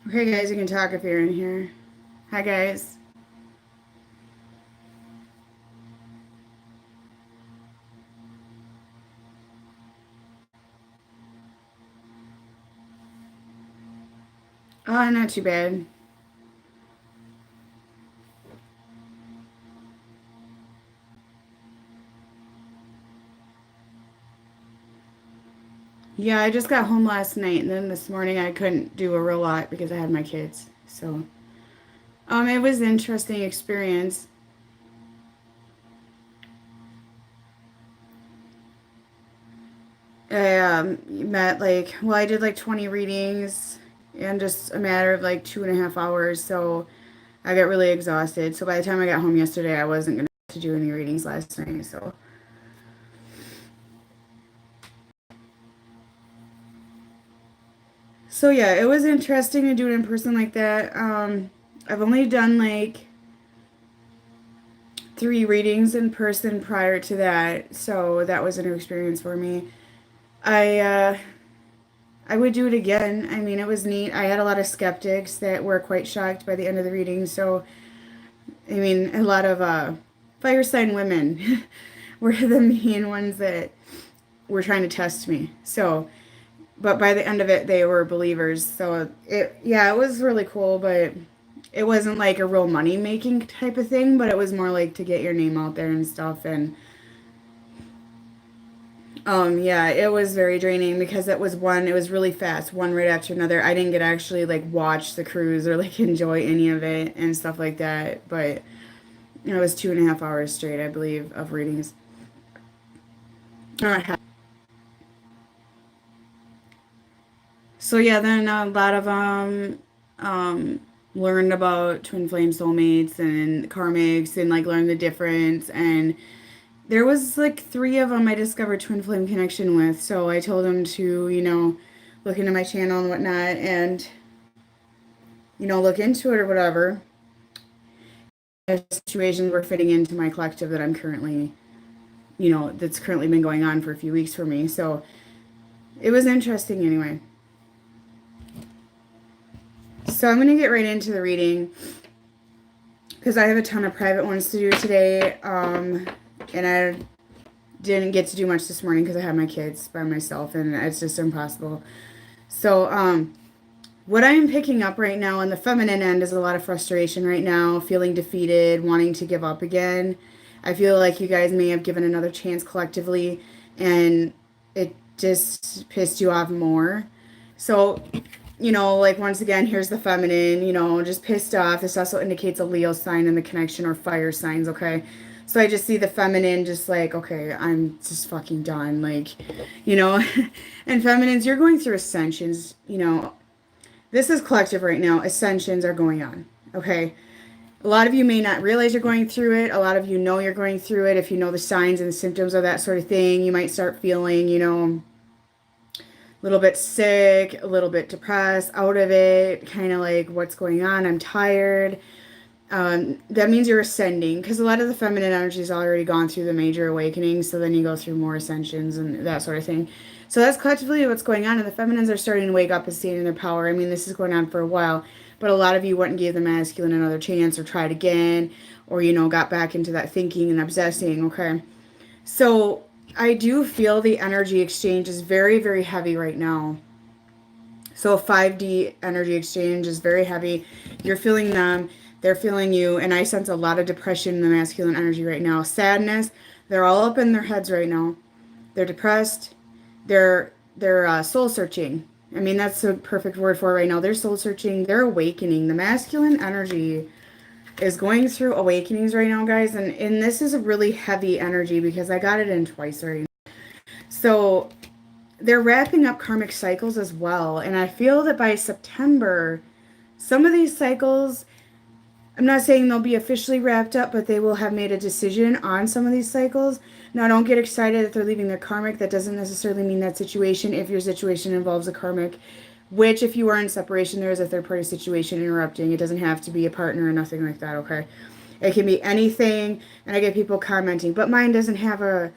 Okay, guys, you can talk if you're in here. Hi, guys. Oh, not too bad. Yeah, I just got home last night, and then this morning I couldn't do a real lot because I had my kids. So, it was an interesting experience. I met I did like 20 readings in just a matter of like 2.5 hours. So I got really exhausted. So by the time I got home yesterday, I wasn't gonna do any readings last night. So yeah, it was interesting to do it in person like that. I've only done like 3 readings in person prior to that, so that was a new experience for me. I uh, I would do it again. I mean, it was neat. I had a lot of skeptics that were quite shocked by the end of the reading. So, I mean, a lot of fire sign women were the main ones that were trying to test me. So, but by the end of it, they were believers. So yeah, it was really cool, but it wasn't like a real money making type of thing, but it was more like to get your name out there and stuff. And yeah, it was very draining because it was really fast, one right after another. I didn't get to actually like watch the cruise or like enjoy any of it and stuff like that. But it was 2.5 hours straight, I believe, of readings. Uh, So yeah, then a lot of um learned about twin flame soulmates and karmics and like learned the difference. And there was like 3 of them I discovered twin flame connection with. So I told them to, look into my channel and whatnot and, look into it or whatever. The situations were fitting into my collective that I'm currently, that's currently been going on for a few weeks for me. So it was interesting anyway. So I'm going to get right into the reading because I have a ton of private ones to do today. And I didn't get to do much this morning because I had my kids by myself and it's just impossible. So, what I'm picking up right now on the feminine end is a lot of frustration right now, feeling defeated, wanting to give up again. I feel like you guys may have given another chance collectively and it just pissed you off more. So, like once again, here's the feminine, just pissed off. This also indicates a Leo sign in the connection or fire signs, okay? So I just see the feminine just like, okay, I'm just fucking done. Like, you know, and feminines, you're going through ascensions, this is collective right now. Ascensions are going on, okay? A lot of you may not realize you're going through it. A lot of you know you're going through it. If you know the signs and the symptoms of that sort of thing, you might start feeling, a little bit sick, a little bit depressed, out of it, kind of like, what's going on? I'm tired. That means you're ascending because a lot of the feminine energy has already gone through the major awakening. So then you go through more ascensions and that sort of thing. So that's collectively what's going on. And the feminines are starting to wake up and stand in their power. I mean, this is going on for a while, but a lot of you went and gave the masculine another chance or tried again or, got back into that thinking and obsessing. Okay. So I do feel the energy exchange is very, very heavy right now. So 5D energy exchange is very heavy. You're feeling them, they're feeling you, and I sense a lot of depression in the masculine energy right now. Sadness, they're all up in their heads right now. They're depressed. They're soul searching. I mean, that's a perfect word for it right now. They're soul searching. They're awakening. The masculine energy is going through awakenings right now, guys, and this is a really heavy energy because I got it in twice right now. So they're wrapping up karmic cycles as well. And I feel that by September, some of these cycles, I'm not saying they'll be officially wrapped up, but they will have made a decision on some of these cycles. Now, don't get excited that they're leaving their karmic. That doesn't necessarily mean that situation if your situation involves a karmic, which if you are in separation, there is a third party situation interrupting. It doesn't have to be a partner or nothing like that, okay? It can be anything, and I get people commenting, but mine doesn't have a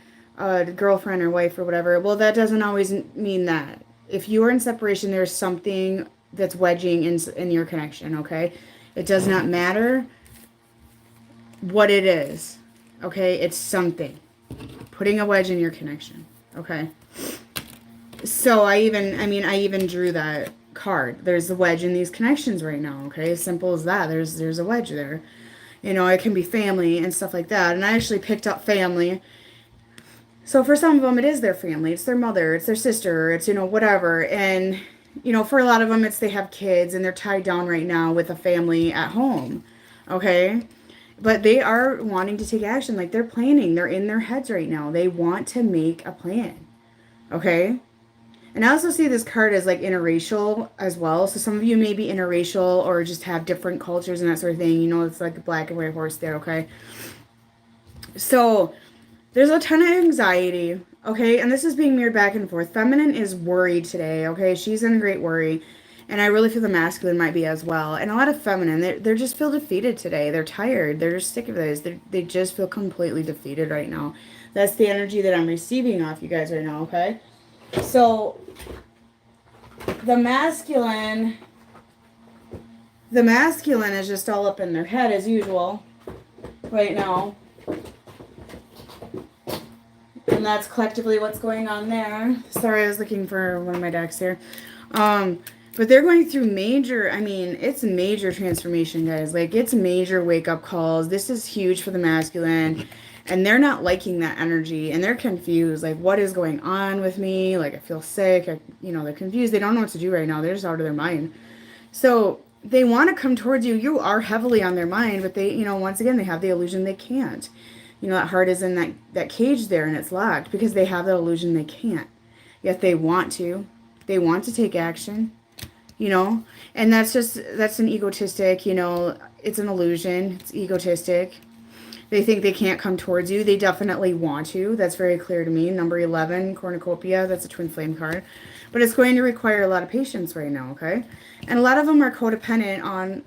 girlfriend or wife or whatever. Well, that doesn't always mean that. If you are in separation, there's something that's wedging in your connection, okay? It does not matter what it is, okay? It's something. Putting a wedge in your connection, okay? So I even drew that card. There's a wedge in these connections right now, okay? As simple as that. There's a wedge there. You know, it can be family and stuff like that. And I actually picked up family. So for some of them, it is their family. It's their mother. It's their sister. It's, you know, whatever. And, you know, for a lot of them, it's they have kids and they're tied down right now with a family at home, okay? But they are wanting to take action. Like, they're planning. They're in their heads right now. They want to make a plan, okay? And I also see this card as like interracial as well. So some of you may be interracial or just have different cultures and that sort of thing. You know, it's like a black and white horse there, okay? So there's a ton of anxiety, okay? And this is being mirrored back and forth. Feminine is worried today, okay? She's in a great worry. And I really feel the masculine might be as well. And a lot of feminine, they're just feel defeated today. They're tired. They're just sick of this. They just feel completely defeated right now. That's the energy that I'm receiving off you guys right now, okay? So the masculine is just all up in their head as usual right now. And that's collectively what's going on there. Sorry, I was looking for one of my decks here. But they're going through major, it's major transformation, guys. Like, it's major wake-up calls. This is huge for the masculine. And they're not liking that energy. And they're confused. Like, what is going on with me? Like, I feel sick. They're confused. They don't know what to do right now. They're just out of their mind. So they want to come towards you. You are heavily on their mind. But they, once again, they have the illusion they can't. That heart is in that cage there and it's locked because they have the illusion they can't. Yet they want to. They want to take action. And that's an egotistic, it's an illusion. It's egotistic. They think they can't come towards you. They definitely want to. That's very clear to me. Number 11, cornucopia, that's a twin flame card. But it's going to require a lot of patience right now, okay? And a lot of them are codependent on,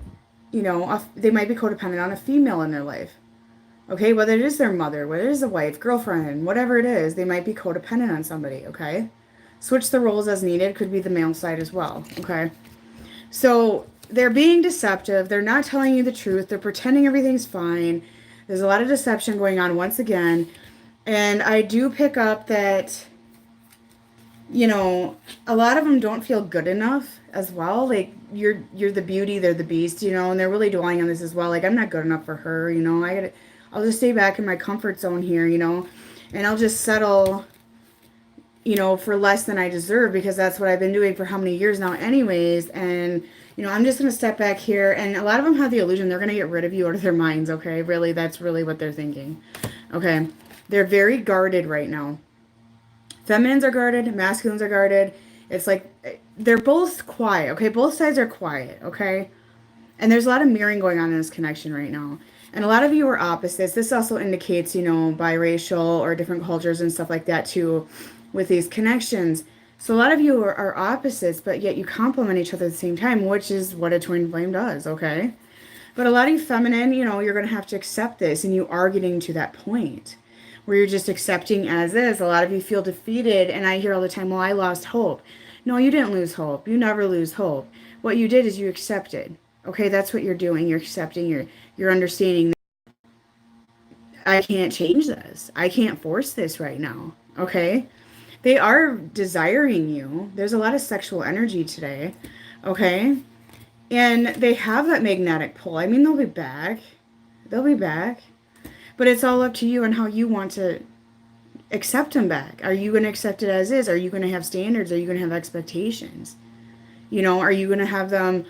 they might be codependent on a female in their life. Okay, whether it is their mother, whether it is a wife, girlfriend, whatever it is, they might be codependent on somebody, okay? Switch the roles as needed. Could be the male side as well, okay? So they're being deceptive. They're not telling you the truth. They're pretending everything's fine. There's a lot of deception going on once again. And I do pick up that, a lot of them don't feel good enough as well. Like, you're the beauty, they're the beast, and they're really dwelling on this as well. Like, I'm not good enough for her, I'll just stay back in my comfort zone here, and I'll just settle, for less than I deserve because that's what I've been doing for how many years now anyways. And, I'm just going to step back here. And a lot of them have the illusion they're going to get rid of you out of their minds, okay? Really, that's really what they're thinking, okay? They're very guarded right now. Feminines are guarded, masculines are guarded. It's like they're both quiet, okay? Both sides are quiet, okay? And there's a lot of mirroring going on in this connection right now. And a lot of you are opposites. This also indicates, biracial or different cultures and stuff like that too with these connections. So a lot of you are opposites, but yet you complement each other at the same time, which is what a twin flame does, okay? But a lot of you feminine, you're going to have to accept this, and you are getting to that point where you're just accepting as is. A lot of you feel defeated, and I hear all the time, well, I lost hope. No, you didn't lose hope. You never lose hope. What you did is you accepted. Okay, that's what you're doing. You're accepting, you're understanding that I can't change this. I can't force this right now. Okay? They are desiring you. There's a lot of sexual energy today. Okay? And they have that magnetic pull. They'll be back. They'll be back. But it's all up to you and how you want to accept them back. Are you going to accept it as is? Are you going to have standards? Are you going to have expectations? Are you going to have them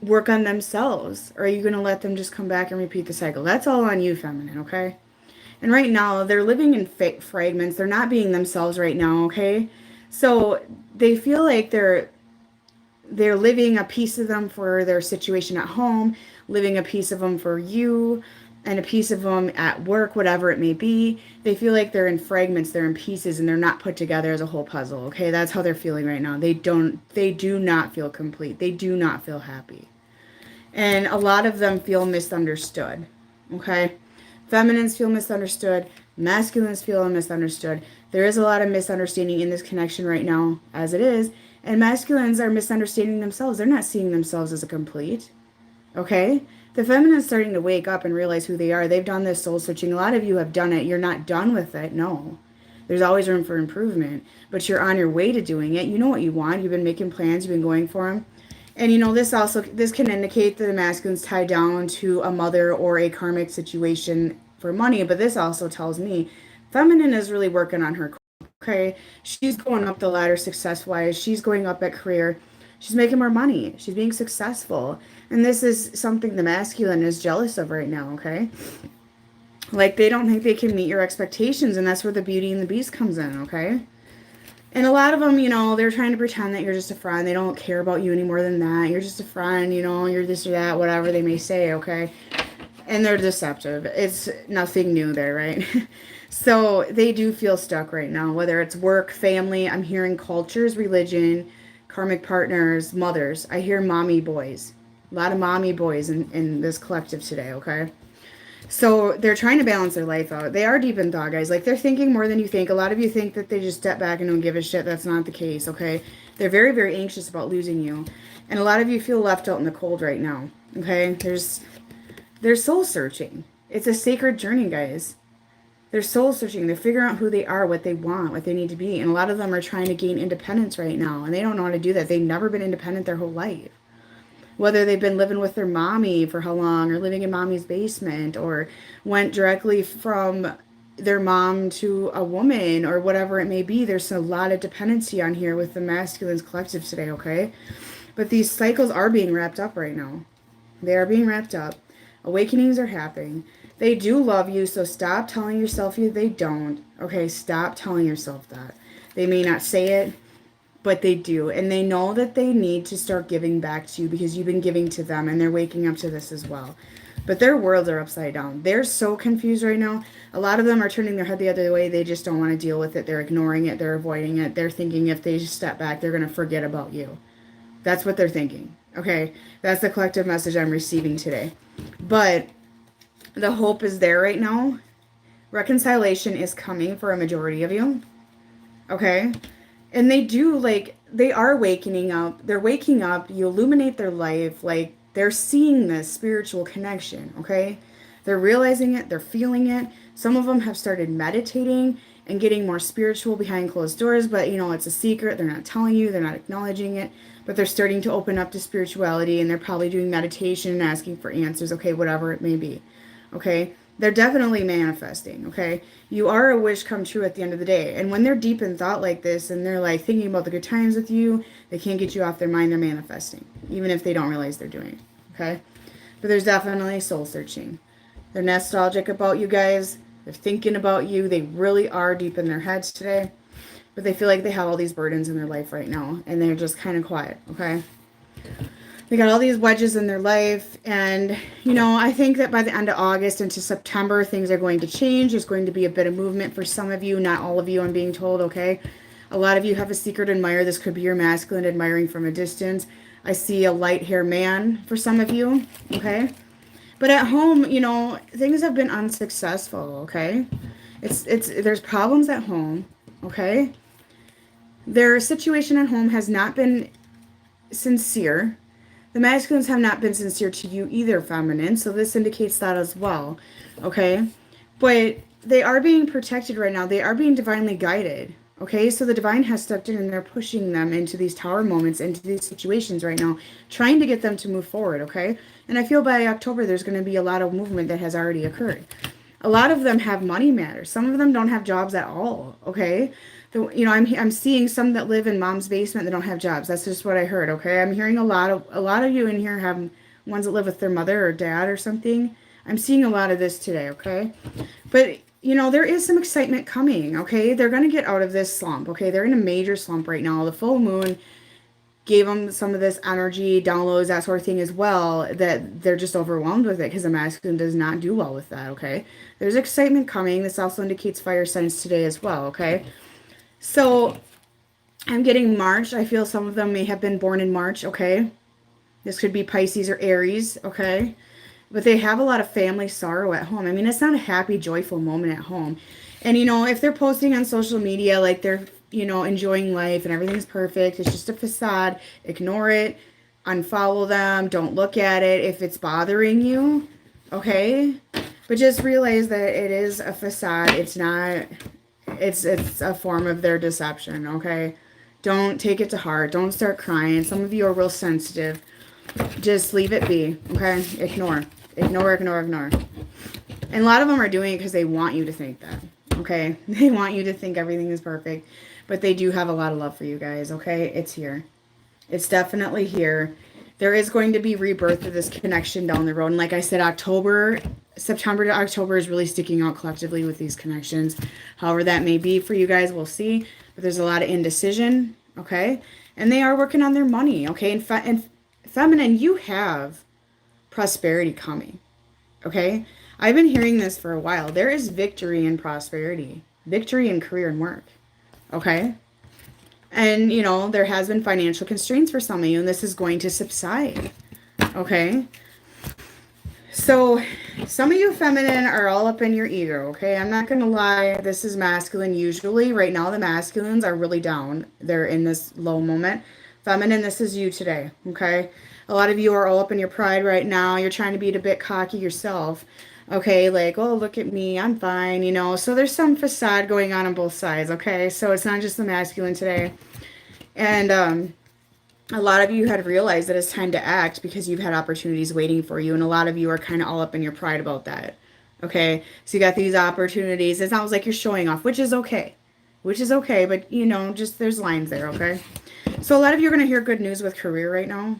work on themselves? Or are you going to let them just come back and repeat the cycle? That's all on you, feminine, okay? And right now, they're living in fragments. They're not being themselves right now, okay? So they feel like they're living a piece of them for their situation at home, living a piece of them for you, and a piece of them at work, whatever it may be. They feel like they're in fragments, they're in pieces, and they're not put together as a whole puzzle, okay? That's how they're feeling right now. They do not feel complete. They do not feel happy. And a lot of them feel misunderstood, okay? Feminines feel misunderstood. Masculines feel misunderstood. There is a lot of misunderstanding in this connection right now, as it is. And masculines are misunderstanding themselves. They're not seeing themselves as a complete. Okay? The feminine's starting to wake up and realize who they are. They've done this soul searching. A lot of you have done it. You're not done with it. No. There's always room for improvement. But you're on your way to doing it. You know what you want. You've been making plans. You've been going for them. And this can indicate that the masculine's tied down to a mother or a karmic situation for money. But this also tells me feminine is really working on her. Okay? She's going up the ladder success-wise. She's going up at career. She's making more money. She's being successful. And this is something the masculine is jealous of right now, okay? Like, they don't think they can meet your expectations, and that's where the Beauty and the Beast comes in, okay? And a lot of them, they're trying to pretend that you're just a friend. They don't care about you any more than that. You're just a friend, you're this or that, whatever they may say, okay? And they're deceptive. It's nothing new there, right? So they do feel stuck right now, whether it's work, family. I'm hearing cultures, religion, karmic partners, mothers. I hear mommy boys. A lot of mommy boys in this collective today, okay? So they're trying to balance their life out. They are deep in thought, guys. Like, they're thinking more than you think. A lot of you think that they just step back and don't give a shit. That's not the case, okay? They're very, very anxious about losing you. And a lot of you feel left out in the cold right now, okay? They're soul searching. It's a sacred journey, guys. They're soul searching. They're figuring out who they are, what they want, what they need to be. And a lot of them are trying to gain independence right now. And they don't know how to do that. They've never been independent their whole life. Whether they've been living with their mommy for how long, or living in mommy's basement, or went directly from their mom to a woman, or whatever it may be. There's a lot of dependency on here with the masculine's collective today, okay? But these cycles are being wrapped up right now. They are being wrapped up. Awakenings are happening. They do love you, so stop telling yourself they don't. Okay, stop telling yourself that. They may not say it, but they do. And they know that they need to start giving back to you because you've been giving to them, and they're waking up to this as well. But their worlds are upside down. They're so confused right now. A lot of them are turning their head the other way. They just don't want to deal with it. They're ignoring it. They're avoiding it. They're thinking if they step back, they're going to forget about you. That's what they're thinking. Okay, that's the collective message I'm receiving today. But the hope is there right now. Reconciliation is coming for a majority of you. Okay? And they are waking up. They're waking up. You illuminate their life. Like, they're seeing this spiritual connection. Okay? They're realizing it. They're feeling it. Some of them have started meditating and getting more spiritual behind closed doors. But, it's a secret. They're not telling you. They're not acknowledging it. But they're starting to open up to spirituality. And they're probably doing meditation and asking for answers. Okay? Whatever it may be. Okay? They're definitely manifesting, okay? You are a wish come true at the end of the day. And when they're deep in thought like this and they're like thinking about the good times with you, they can't get you off their mind. They're manifesting, even if they don't realize they're doing it, okay? But there's definitely soul searching. They're nostalgic about you guys. They're thinking about you. They really are deep in their heads today. But they feel like they have all these burdens in their life right now. And they're just kind of quiet, okay? They got all these wedges in their life, and, I think that by the end of August into September, things are going to change. There's going to be a bit of movement for some of you, not all of you, I'm being told, okay? A lot of you have a secret admirer. This could be your masculine admiring from a distance. I see a light-haired man for some of you, okay? But at home, things have been unsuccessful, okay? There's problems at home, okay? Their situation at home has not been sincere. The masculines have not been sincere to you either, feminine, so this indicates that as well, okay? But they are being protected right now. They are being divinely guided, okay? So the divine has stepped in, and they're pushing them into these tower moments, into these situations right now, trying to get them to move forward, okay? And I feel by October there's going to be a lot of movement that has already occurred. A lot of them have money matters. Some of them don't have jobs at all, okay? I'm seeing some that live in mom's basement that don't have jobs. That's just what I heard, okay? I'm hearing a lot of you in here have ones that live with their mother or dad or something. I'm seeing a lot of this today, okay? But, there is some excitement coming, okay? They're going to get out of this slump, okay? They're in a major slump right now. The full moon gave them some of this energy, downloads, that sort of thing as well, that they're just overwhelmed with it because the masculine does not do well with that, okay? There's excitement coming. This also indicates fire signs today as well, okay? So, I'm getting March. I feel some of them may have been born in March, okay? This could be Pisces or Aries, okay? But they have a lot of family sorrow at home. I mean, it's not a happy, joyful moment at home. And, if they're posting on social media, like they're enjoying life and everything's perfect. It's just a facade. Ignore it. Unfollow them. Don't look at it if it's bothering you. Okay? But just realize that it is a facade. It's not, it's a form of their deception. Okay? Don't take it to heart. Don't start crying. Some of you are real sensitive. Just leave it be. Okay? Ignore. Ignore, ignore, ignore. And a lot of them are doing it because they want you to think that. Okay? They want you to think everything is perfect. But they do have a lot of love for you guys. Okay? It's here. It's definitely here. There is going to be rebirth of this connection down the road. And like I said, September to October is really sticking out collectively with these connections. However that may be for you guys, we'll see. But there's a lot of indecision. Okay? And they are working on their money. Okay? And feminine, you have prosperity coming. Okay? I've been hearing this for a while. There is victory in prosperity. Victory in career and work. Okay? And, there has been financial constraints for some of you, and this is going to subside. Okay? So, some of you feminine are all up in your ego, okay? I'm not going to lie. This is masculine usually. Right now, the masculines are really down. They're in this low moment. Feminine, this is you today, okay? A lot of you are all up in your pride right now. You're trying to be a bit cocky yourself. Okay, like, oh, look at me, I'm fine, So there's some facade going on both sides, okay? So it's not just the masculine today. And a lot of you had realized that it's time to act because you've had opportunities waiting for you. And a lot of you are kind of all up in your pride about that, okay? So you got these opportunities. It sounds like you're showing off, which is okay. Which is okay, but, just there's lines there, okay? So a lot of you are going to hear good news with career right now.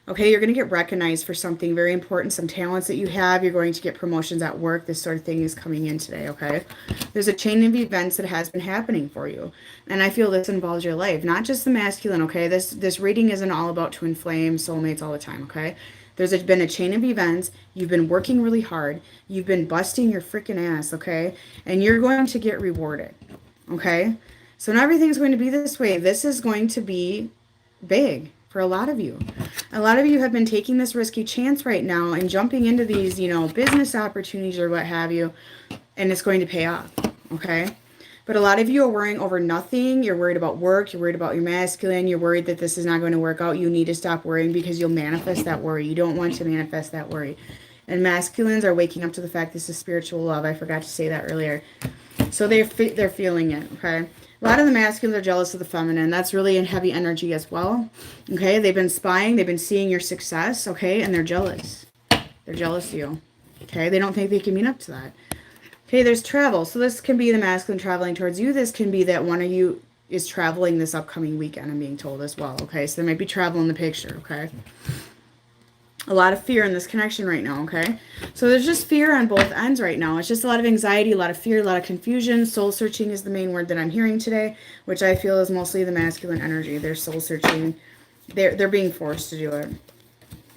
Okay, you're going to get recognized for something very important, some talents that you have. You're going to get promotions at work. This sort of thing is coming in today, okay? There's a chain of events that has been happening for you. And I feel this involves your life, not just the masculine, okay? This reading isn't all about twin flame soulmates all the time, okay? There's been a chain of events. You've been working really hard. You've been busting your freaking ass, okay? And you're going to get rewarded, okay? So not everything's going to be this way. This is going to be big. For a lot of you. A lot of you have been taking this risky chance right now and jumping into these, business opportunities or what have you, and it's going to pay off, okay? But a lot of you are worrying over nothing. You're worried about work. You're worried about your masculine. You're worried that this is not going to work out. You need to stop worrying because you'll manifest that worry. You don't want to manifest that worry. And masculines are waking up to the fact this is spiritual love. I forgot to say that earlier. So they're feeling it, okay? A lot of the masculines are jealous of the feminine. That's really in heavy energy as well. Okay, they've been spying. They've been seeing your success, okay, and they're jealous. They're jealous of you. Okay, they don't think they can meet up to that. Okay, there's travel. So this can be the masculine traveling towards you. This can be that one of you is traveling this upcoming weekend, I'm being told as well. Okay, so there might be travel in the picture, okay? A lot of fear in this connection right now, okay? So there's just fear on both ends right now. It's just a lot of anxiety, a lot of fear, a lot of confusion. Soul searching is the main word that I'm hearing today, which I feel is mostly the masculine energy. They're soul searching. They're being forced to do it.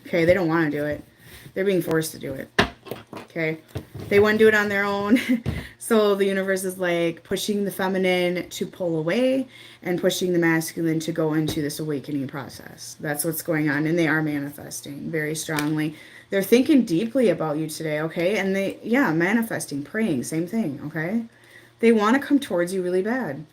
Okay, they don't want to do it. They're being forced to do it. Okay, they wouldn't do it on their own. So the universe is like pushing the feminine to pull away and pushing the masculine to go into this awakening process. That's what's going on. And they are manifesting very strongly. They're thinking deeply about you today, okay? And manifesting, praying, same thing, okay? They want to come towards you really bad.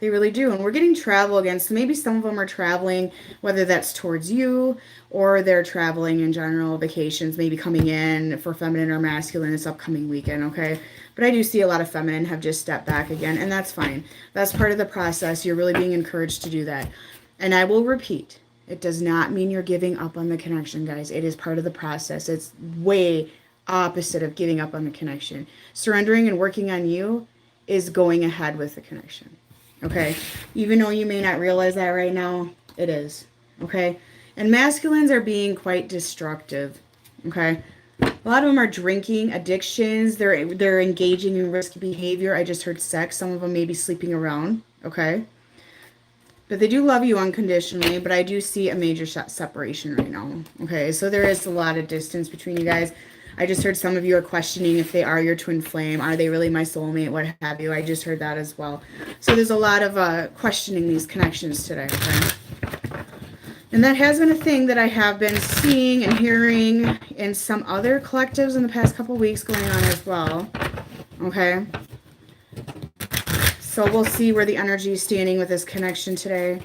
They really do. And we're getting travel again. So maybe some of them are traveling, whether that's towards you or they're traveling in general, vacations, maybe coming in for feminine or masculine this upcoming weekend, okay? But I do see a lot of feminine have just stepped back again, and that's fine. That's part of the process. You're really being encouraged to do that. And I will repeat, it does not mean you're giving up on the connection, guys. It is part of the process. It's way opposite of giving up on the connection. Surrendering and working on you is going ahead with the connection. Okay, even though you may not realize that right now, it is. Okay, and masculines are being quite destructive. Okay, a lot of them are drinking, addictions. They're engaging in risky behavior. I just heard sex. Some of them may be sleeping around. Okay, but they do love you unconditionally. But I do see a major separation right now. Okay, so there is a lot of distance between you guys. I just heard some of you are questioning if they are your twin flame. Are they really my soulmate? What have you? I just heard that as well. So there's a lot of questioning these connections today. Okay? And that has been a thing that I have been seeing and hearing in some other collectives in the past couple weeks going on as well. Okay? So we'll see where the energy is standing with this connection today.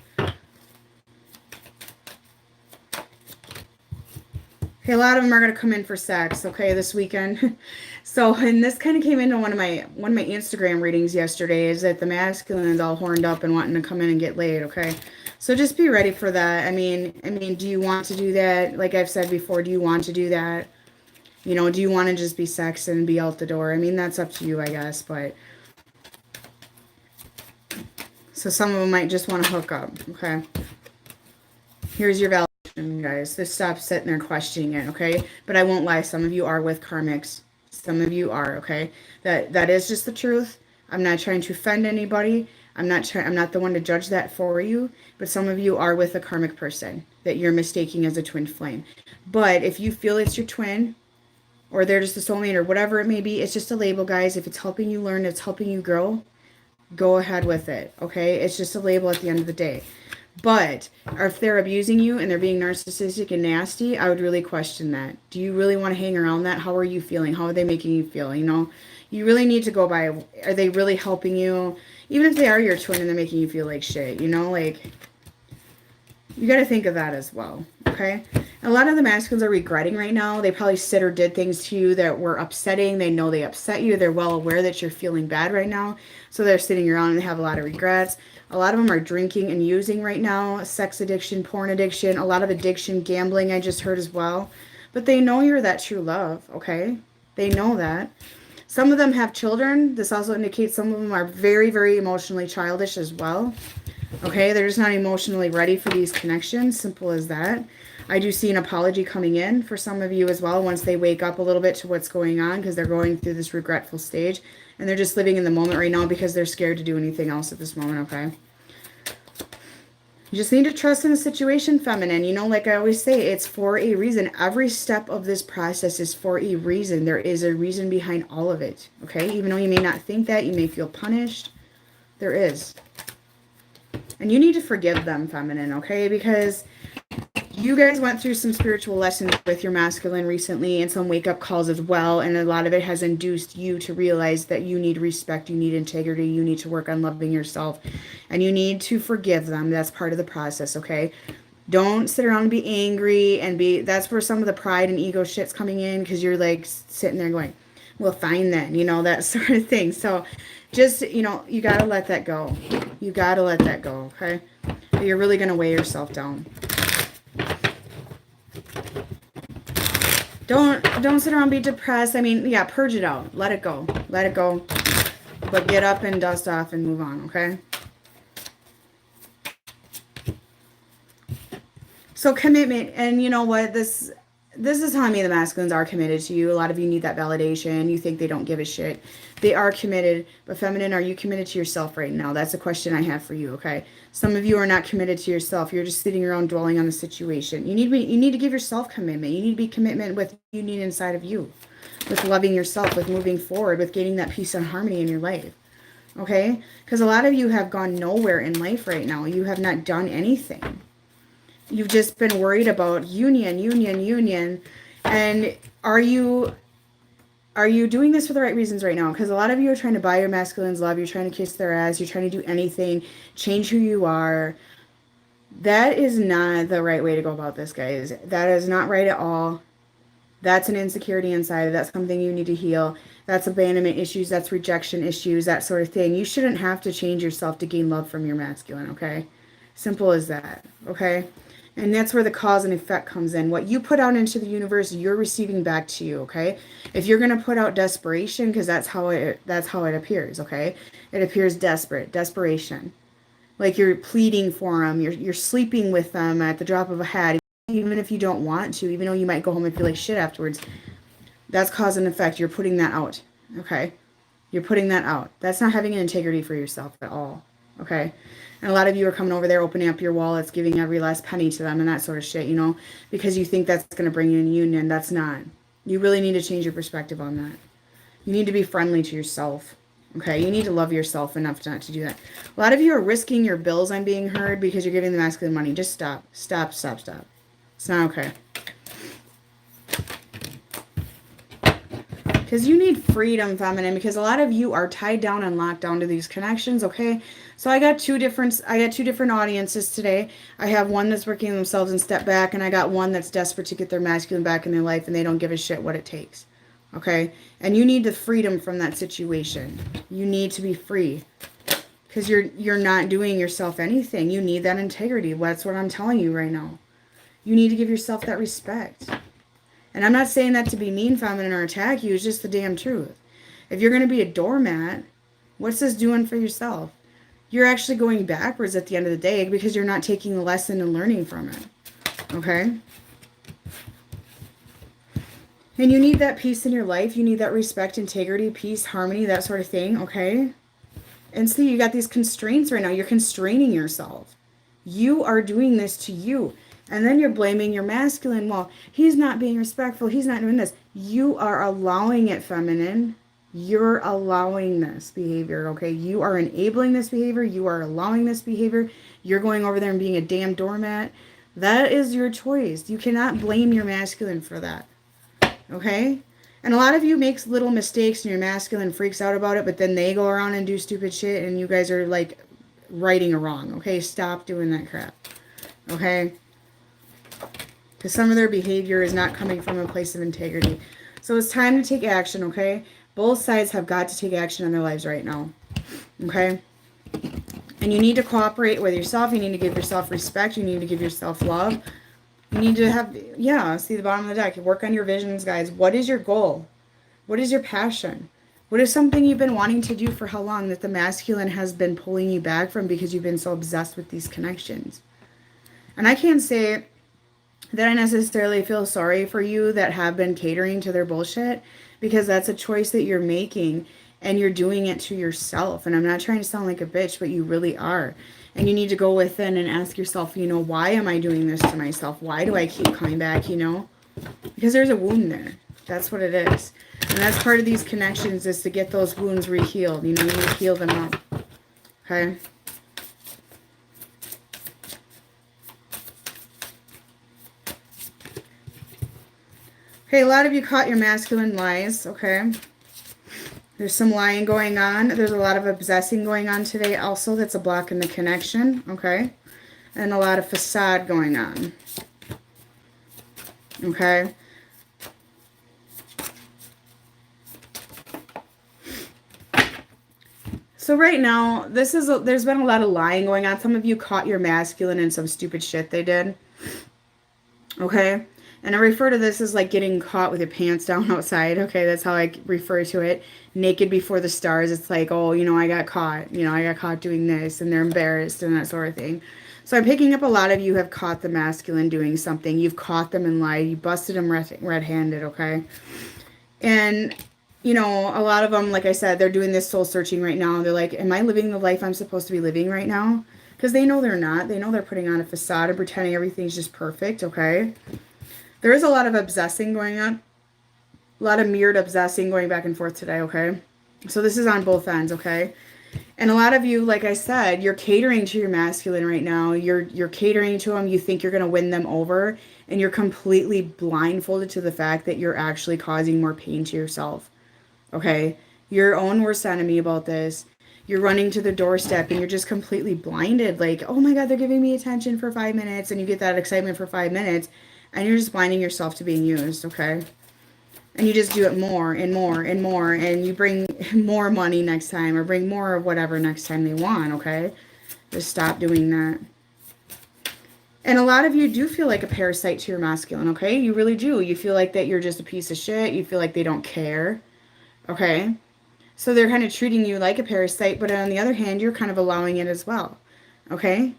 Okay, a lot of them are going to come in for sex, okay, this weekend. So, and this kind of came into one of my Instagram readings yesterday, is that the masculine is all horned up and wanting to come in and get laid, okay? So just be ready for that. I mean, do you want to do that? Like I've said before, do you want to do that? You know, do you want to just be sex and be out the door? I mean, that's up to you, I guess, but so some of them might just want to hook up, okay? Here's your validation, guys. Just stop sitting there questioning it, okay? But I won't lie, some of you are with karmics. Some of you are, okay? That is just the truth. I'm not trying to offend anybody. I'm not the one to judge that for you, but some of you are with a karmic person that you're mistaking as a twin flame. But if you feel it's your twin, or they're just a soulmate, or whatever it may be, it's just a label, guys. If it's helping you learn, it's helping you grow, go ahead with it, okay? It's just a label at the end of the day. But if they're abusing you and they're being narcissistic and nasty, I would really question that. Do you really want to hang around that? How are you feeling? How are they making you feel? You know, you really need to go by, are they really helping you? Even if they are your twin and they're making you feel like shit, you know, like, you got to think of that as well, okay? A lot of the masculines are regretting right now. They probably said or did things to you that were upsetting. They know they upset you. They're well aware that you're feeling bad right now. So they're sitting around and they have a lot of regrets. A lot of them are drinking and using right now. Sex addiction, porn addiction, a lot of addiction, gambling, I just heard as well. But they know you're that true love, okay? They know that. Some of them have children. This also indicates some of them are very, very emotionally childish as well. Okay, they're just not emotionally ready for these connections. Simple as that. I do see an apology coming in for some of you as well once they wake up a little bit to what's going on, because they're going through this regretful stage and they're just living in the moment right now because they're scared to do anything else at this moment, okay? You just need to trust in the situation, feminine. You know, like I always say, it's for a reason. Every step of this process is for a reason. There is a reason behind all of it, okay? Even though you may not think that, you may feel punished, there is. And you need to forgive them, feminine, okay? Because you guys went through some spiritual lessons with your masculine recently and some wake-up calls as well. And a lot of it has induced you to realize that you need respect, you need integrity, you need to work on loving yourself. And you need to forgive them. That's part of the process, okay? Don't sit around and be angry and that's where some of the pride and ego shit's coming in, because you're like sitting there going, well, fine then, you know, that sort of thing. So just, you know, you got to let that go. You got to let that go, okay? You're really going to weigh yourself down. Don't sit around and be depressed. I mean, yeah, purge it out. Let it go. Let it go. But get up and dust off and move on, okay? So commitment, and you know what? This is telling me the masculines are committed to you. A lot of you need that validation. You think they don't give a shit. They are committed. But feminine, are you committed to yourself right now? That's a question I have for you, okay? Some of you are not committed to yourself. You're just sitting around dwelling on the situation. You need to give yourself commitment. You need to be commitment with what you need inside of you. With loving yourself, with moving forward, with getting that peace and harmony in your life. Okay? Because a lot of you have gone nowhere in life right now. You have not done anything. You've just been worried about union. And are you doing this for the right reasons right now? Because a lot of you are trying to buy your masculine's love. You're trying to kiss their ass. You're trying to do anything, change who you are. That is not the right way to go about this, guys. That is not right at all. That's an insecurity inside. That's something you need to heal. That's abandonment issues. That's rejection issues, that sort of thing. You shouldn't have to change yourself to gain love from your masculine, okay? Simple as that, okay? And that's where the cause and effect comes in. What you put out into the universe, you're receiving back to you, okay? If you're going to put out desperation, because that's how it appears, okay? It appears desperation. Like you're pleading for them, you're sleeping with them at the drop of a hat, even if you don't want to, even though you might go home and feel like shit afterwards. That's cause and effect. You're putting that out, okay? You're putting that out. That's not having an integrity for yourself at all, okay? And a lot of you are coming over there, opening up your wallets, giving every last penny to them and that sort of shit, you know, because you think that's going to bring you in union. That's not. You really need to change your perspective on that. You need to be friendly to yourself, okay? You need to love yourself enough not to do that. A lot of you are risking your bills on being heard because you're giving the masculine money. Just stop. Stop. It's not okay. Because you need freedom, feminine, because a lot of you are tied down and locked down to these connections, okay? So I got two different audiences today. I have one that's working themselves and step back, and I got one that's desperate to get their masculine back in their life, and they don't give a shit what it takes. Okay? And you need the freedom from that situation. You need to be free. Because you're not doing yourself anything. You need that integrity. That's what I'm telling you right now. You need to give yourself that respect. And I'm not saying that to be mean, feminine, or attack you. It's just the damn truth. If you're going to be a doormat, what's this doing for yourself? You're actually going backwards at the end of the day because you're not taking the lesson and learning from it. Okay? And you need that peace in your life. You need that respect, integrity, peace, harmony, that sort of thing. Okay? And see, you got these constraints right now. You're constraining yourself. You are doing this to you. And then you're blaming your masculine. Well, he's not being respectful. He's not doing this. You are allowing it, feminine. You're allowing this behavior, okay? You are enabling this behavior. You are allowing this behavior. You're going over there and being a damn doormat. That is your choice. You cannot blame your masculine for that, okay? And a lot of you makes little mistakes and your masculine freaks out about it, but then they go around and do stupid shit and you guys are like righting a wrong, okay? Stop doing that crap, okay? Because some of their behavior is not coming from a place of integrity. So it's time to take action, okay? Both sides have got to take action in their lives right now, okay? And you need to cooperate with yourself. You need to give yourself respect. You need to give yourself love. You need to have, yeah, see the bottom of the deck. Work on your visions, guys. What is your goal? What is your passion? What is something you've been wanting to do for how long that the masculine has been pulling you back from because you've been so obsessed with these connections? And I can't say that I necessarily feel sorry for you that have been catering to their bullshit, because that's a choice that you're making and you're doing it to yourself. And I'm not trying to sound like a bitch, but you really are. And you need to go within and ask yourself, you know, why am I doing this to myself? Why do I keep coming back, you know? Because there's a wound there. That's what it is. And that's part of these connections, is to get those wounds re-healed. You know, you need to heal them up. Okay? Okay, a lot of you caught your masculine lies, okay? There's some lying going on. There's a lot of obsessing going on today also. That's a block in the connection, okay? And a lot of facade going on, okay? So right now, there's been a lot of lying going on. Some of you caught your masculine in some stupid shit they did, okay? And I refer to this as like getting caught with your pants down outside. Okay, that's how I refer to it. Naked before the stars. It's like, oh, you know, I got caught. You know, I got caught doing this, and they're embarrassed and that sort of thing. So I'm picking up a lot of you have caught the masculine doing something. You've caught them in lie. You busted them red-handed, okay? And, you know, a lot of them, like I said, they're doing this soul searching right now. They're like, am I living the life I'm supposed to be living right now? Because they know they're not. They know they're putting on a facade and pretending everything's just perfect, okay? There is a lot of obsessing going on. A lot of mirrored obsessing going back and forth today, okay? So this is on both ends, okay? And a lot of you, like I said, you're catering to your masculine right now. You're catering to them. You think you're going to win them over. And you're completely blindfolded to the fact that you're actually causing more pain to yourself, okay? Your own worst enemy about this. You're running to the doorstep and you're just completely blinded. Like, oh my God, they're giving me attention for 5 minutes. And you get that excitement for 5 minutes. And you're just blinding yourself to being used, okay? And you just do it more and more and more. And you bring more money next time, or bring more of whatever next time they want, okay? Just stop doing that. And a lot of you do feel like a parasite to your masculine, okay? You really do. You feel like that you're just a piece of shit. You feel like they don't care, okay? So they're kind of treating you like a parasite, but on the other hand, you're kind of allowing it as well, okay?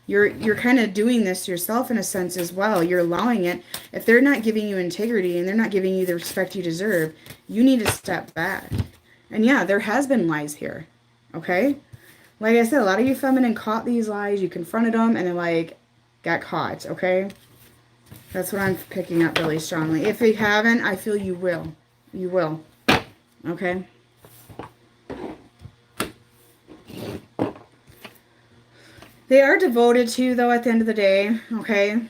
You're kind of doing this to yourself in a sense as well. You're allowing it. If they're not giving you integrity and they're not giving you the respect you deserve, you need to step back. And yeah, there has been lies here, okay? Like I said, a lot of you feminine caught these lies. You confronted them and they're like, got caught, okay? That's what I'm picking up really strongly. If you haven't, I feel you will. You will, okay? They are devoted to you, though, at the end of the day, okay?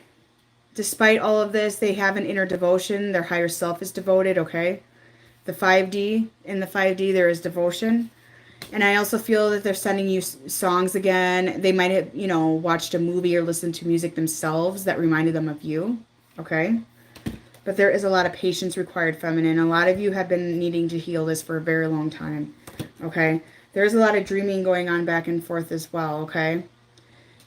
Despite all of this, they have an inner devotion. Their higher self is devoted, okay? The 5D, in the 5D there is devotion. And I also feel that they're sending you songs again. They might have, you know, watched a movie or listened to music themselves that reminded them of you. Okay? But there is a lot of patience required, feminine. A lot of you have been needing to heal this for a very long time. Okay? There's a lot of dreaming going on back and forth as well. Okay?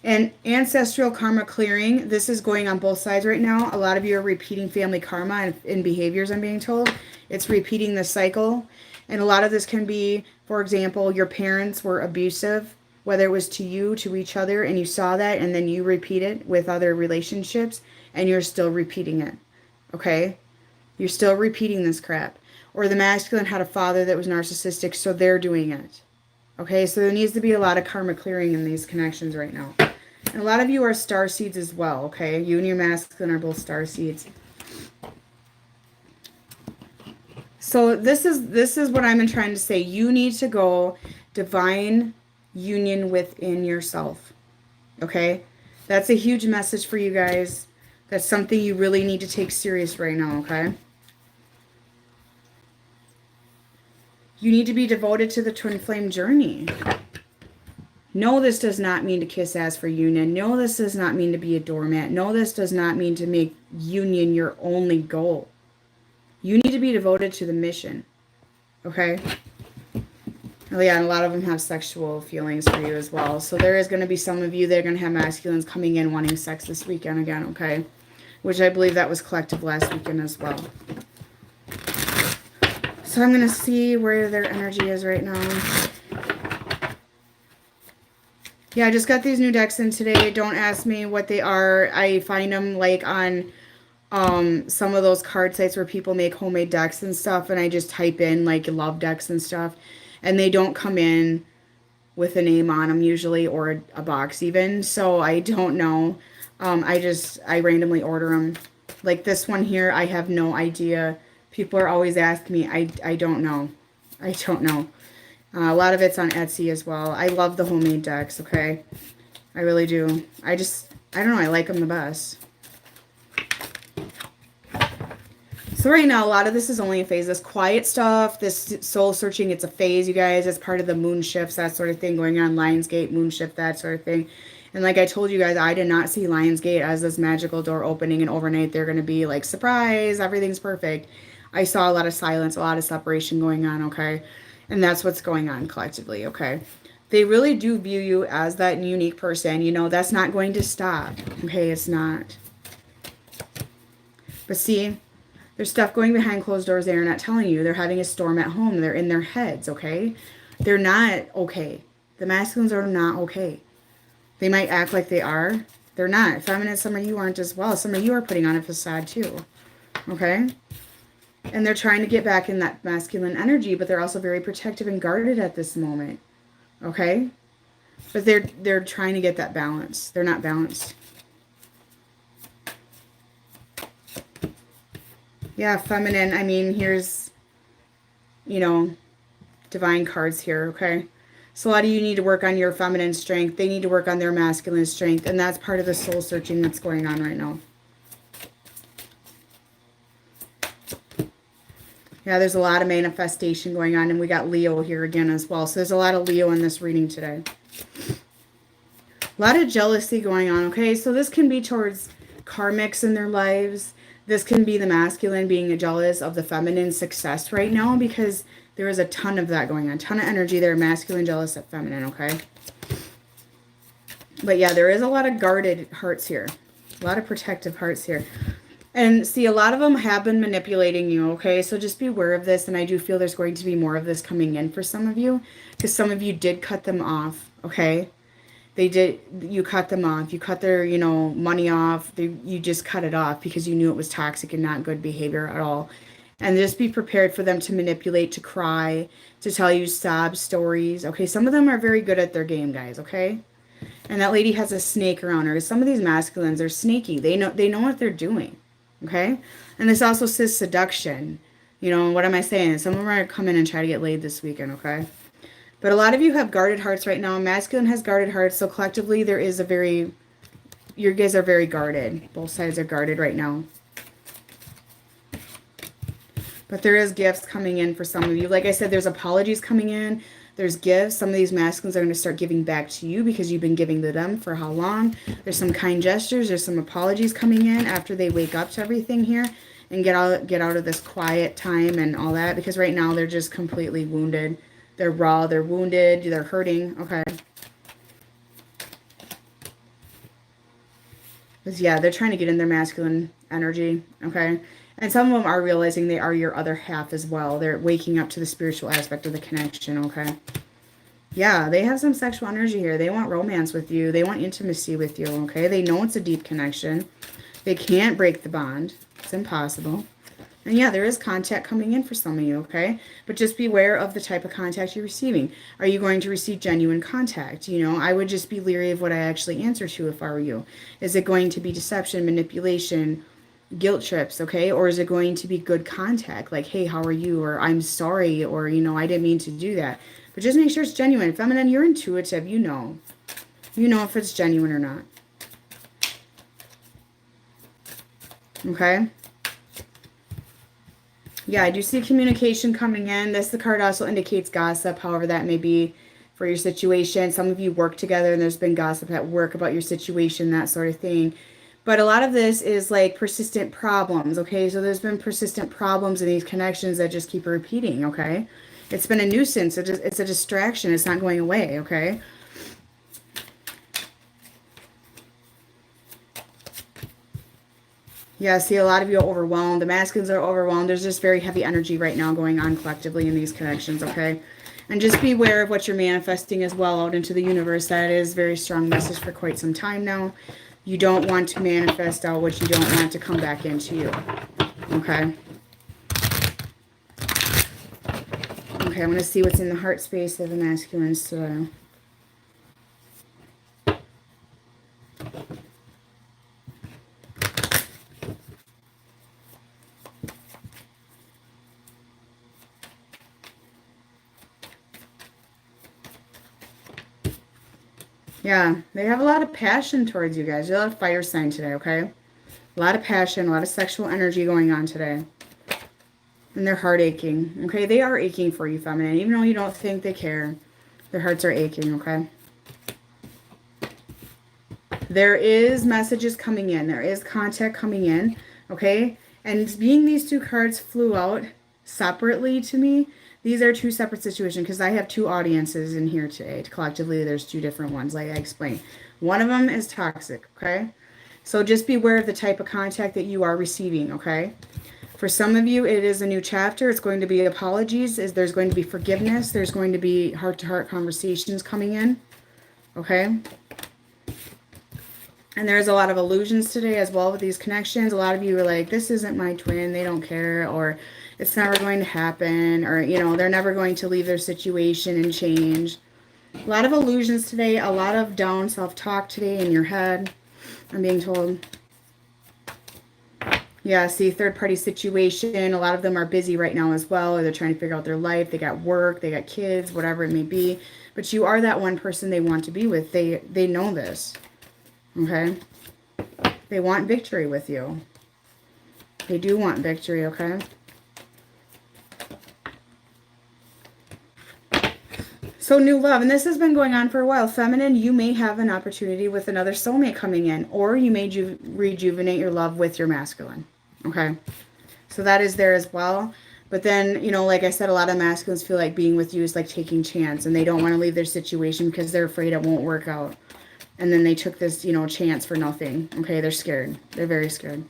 And ancestral karma clearing. This is going on both sides right now. A lot of you are repeating family karma and behaviors, I'm being told. It's repeating the cycle. And a lot of this can be, for example, your parents were abusive, whether it was to you, to each other, and you saw that, and then you repeat it with other relationships, and you're still repeating it. Okay? You're still repeating this crap. Or the masculine had a father that was narcissistic, so they're doing it. Okay? So there needs to be a lot of karma clearing in these connections right now. And a lot of you are star seeds as well, okay? You and your masculine are both star seeds. So this is what I'm trying to say. You need to go divine union within yourself. Okay? That's a huge message for you guys. That's something you really need to take serious right now, okay? You need to be devoted to the twin flame journey. No, this does not mean to kiss ass for union. No, this does not mean to be a doormat. No, this does not mean to make union your only goal. You need to be devoted to the mission. Okay? Oh, yeah, and a lot of them have sexual feelings for you as well. So there is going to be some of you that are going to have masculines coming in wanting sex this weekend again, okay? Which I believe that was collective last weekend as well. So I'm going to see where their energy is right now. Yeah, I just got these new decks in today. Don't ask me what they are. I find them like on some of those card sites where people make homemade decks and stuff, and I just type in like love decks and stuff, and they don't come in with a name on them usually, or a box even, so I don't know. I randomly order them. Like this one here, I have no idea. People are always asking me. I don't know. I don't know. A lot of it's on Etsy as well. I love the homemade decks, okay? I really do. I don't know, I like them the best. So right now, a lot of this is only a phase. This quiet stuff, this soul searching, it's a phase, you guys. It's part of the moon shifts, that sort of thing going on. Lionsgate, moon shift, that sort of thing. And like I told you guys, I did not see Lionsgate as this magical door opening and overnight they're going to be like, surprise, everything's perfect. I saw a lot of silence, a lot of separation going on, okay? And that's what's going on collectively, okay? They really do view you as that unique person. You know, that's not going to stop, okay? It's not. But see, there's stuff going behind closed doors they're not telling you. They're having a storm at home. They're in their heads, okay? They're not okay. The masculines are not okay. They might act like they are. They're not. Feminine, some of you aren't as well. Some of you are putting on a facade too, okay? And they're trying to get back in that masculine energy, but they're also very protective and guarded at this moment, okay? But they're trying to get that balance. They're not balanced. Yeah, feminine, I mean, here's, you know, divine cards here, okay? So a lot of you need to work on your feminine strength. They need to work on their masculine strength. And that's part of the soul searching that's going on right now. Yeah, there's a lot of manifestation going on. And we got Leo here again as well. So there's a lot of Leo in this reading today. A lot of jealousy going on, okay? So this can be towards karmics in their lives. This can be the masculine being jealous of the feminine success right now, because there is a ton of that going on. A ton of energy there, masculine jealous of feminine, okay? But yeah, there is a lot of guarded hearts here. A lot of protective hearts here. And see, a lot of them have been manipulating you, okay? So just be aware of this, and I do feel there's going to be more of this coming in for some of you, because some of you did cut them off, okay? They did, you cut them off. You cut their, you know, money off. You just cut it off because you knew it was toxic and not good behavior at all. And just be prepared for them to manipulate, to cry, to tell you sob stories. Okay, some of them are very good at their game, guys, okay? And that lady has a snake around her. Some of these masculines are sneaky. They know what they're doing, okay? And this also says seduction. You know, what am I saying? Some of them are coming and try to get laid this weekend, okay? But a lot of you have guarded hearts right now. Masculine has guarded hearts. So collectively, there is a very... You guys are very guarded. Both sides are guarded right now. But there is gifts coming in for some of you. Like I said, there's apologies coming in. There's gifts. Some of these masculines are going to start giving back to you because you've been giving to them for how long. There's some kind gestures. There's some apologies coming in after they wake up to everything here and get out of this quiet time and all that. Because right now they're just completely wounded. They're raw. They're wounded. They're hurting. Okay. Because, yeah, they're trying to get in their masculine energy. Okay. And some of them are realizing they are your other half as well. They're waking up to the spiritual aspect of the connection, okay? Yeah, they have some sexual energy here. They want romance with you. They want intimacy with you, okay? They know it's a deep connection. They can't break the bond. It's impossible. And yeah, there is contact coming in for some of you, okay? But just beware of the type of contact you're receiving. Are you going to receive genuine contact? You know, I would just be leery of what I actually answer to if I were you. Is it going to be deception, manipulation, guilt trips, okay? Or is it going to be good contact, like, hey, how are you, or I'm sorry, or, you know, I didn't mean to do that. But just make sure it's genuine. Feminine, you're intuitive. You know if it's genuine or not. Okay? Yeah, I do see communication coming in. The card also indicates gossip, however that may be for your situation. Some of you work together and there's been gossip at work about your situation, that sort of thing. But a lot of this is like persistent problems, okay? So there's been persistent problems in these connections that just keep repeating, okay? It's been a nuisance. It's a distraction. It's not going away, okay? Yeah, see, a lot of you are overwhelmed. The masculines are overwhelmed. There's just very heavy energy right now going on collectively in these connections, okay? And just be aware of what you're manifesting as well out into the universe. That is a very strong message for quite some time now. You don't want to manifest out what you don't want to come back into you. Okay? Okay, I'm going to see what's in the heart space of the masculines today. Yeah, they have a lot of passion towards you guys. You're a lot of fire sign today, okay? A lot of passion, a lot of sexual energy going on today. And their heart aching, okay? They are aching for you, feminine. Even though you don't think they care, their hearts are aching, okay? There is messages coming in. There is contact coming in, okay? And being these two cards flew out separately to me, these are two separate situations because I have two audiences in here today. Collectively, there's two different ones, like I explained. One of them is toxic, okay? So just be aware of the type of contact that you are receiving, okay? For some of you, it is a new chapter. It's going to be apologies. There's going to be forgiveness. There's going to be heart-to-heart conversations coming in, okay? And there's a lot of illusions today as well with these connections. A lot of you are like, this isn't my twin. They don't care, or it's never going to happen, or, you know, they're never going to leave their situation and change. A lot of illusions today, a lot of down self-talk today in your head, I'm being told. Yeah, see, third-party situation, a lot of them are busy right now as well, or they're trying to figure out their life. They got work, they got kids, whatever it may be. But you are that one person they want to be with. They know this, okay? They want victory with you. They do want victory, okay? So new love, and this has been going on for a while. Feminine, you may have an opportunity with another soulmate coming in, or you may rejuvenate your love with your masculine, okay? So that is there as well. But then, you know, like I said, a lot of masculines feel like being with you is like taking chance, and they don't want to leave their situation because they're afraid it won't work out. And then they took this, you know, chance for nothing, okay? They're scared. They're very scared.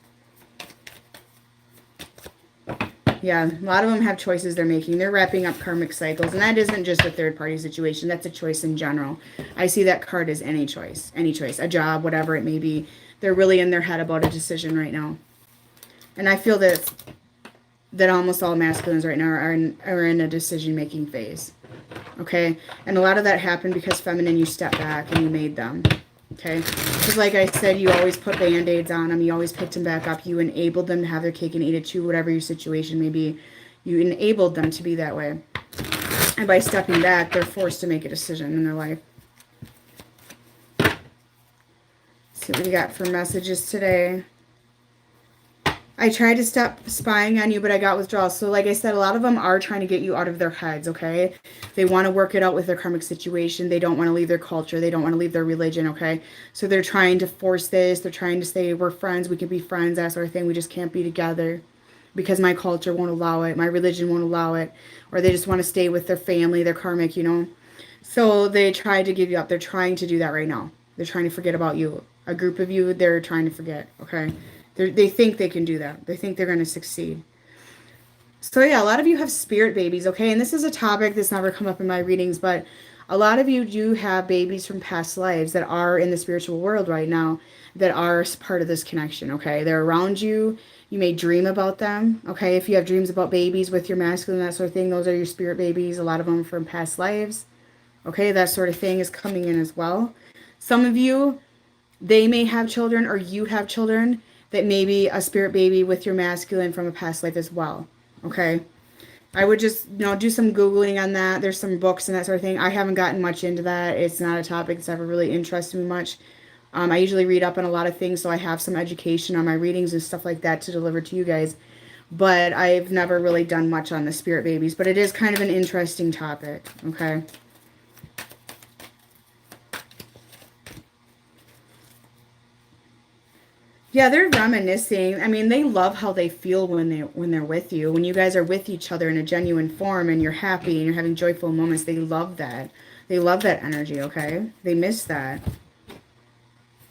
Yeah, a lot of them have choices they're making. They're wrapping up karmic cycles. And that isn't just a third-party situation. That's a choice in general. I see that card as any choice. Any choice. A job, whatever it may be. They're really in their head about a decision right now. And I feel that almost all masculines right now are in a decision-making phase. Okay? And a lot of that happened because feminine, you stepped back and you made them. Okay? Because like I said, you always put Band-Aids on them. You always picked them back up. You enabled them to have their cake and eat it too, whatever your situation may be. You enabled them to be that way. And by stepping back, they're forced to make a decision in their life. Let's see what we got for messages today. I tried to stop spying on you, but I got withdrawal. So like I said, a lot of them are trying to get you out of their heads, okay? They want to work it out with their karmic situation. They don't want to leave their culture. They don't want to leave their religion, okay? So they're trying to force this. They're trying to say, we're friends. We can be friends, that sort of thing. We just can't be together because my culture won't allow it. My religion won't allow it. Or they just want to stay with their family, their karmic, you know? So they tried to give you up. They're trying to do that right now. They're trying to forget about you. A group of you, they're trying to forget, okay? They think they can do that. They think they're going to succeed. So yeah, a lot of you have spirit babies, okay? And this is a topic that's never come up in my readings, but a lot of you do have babies from past lives that are in the spiritual world right now that are part of this connection, okay? They're around you. You may dream about them, okay? If you have dreams about babies with your masculine, that sort of thing, those are your spirit babies. A lot of them from past lives, okay? That sort of thing is coming in as well. Some of you, they may have children or you have children that may be a spirit baby with your masculine from a past life as well, okay? I would just, you know, do some Googling on that. There's some books and that sort of thing. I haven't gotten much into that. It's not a topic that's ever really interested me much. I usually read up on a lot of things, so I have some education on my readings and stuff like that to deliver to you guys. But I've never really done much on the spirit babies. But it is kind of an interesting topic, okay? Yeah, they're reminiscing. I mean, they love how they feel when they're with you. When you guys are with each other in a genuine form and you're happy and you're having joyful moments, they love that. They love that energy, okay? They miss that.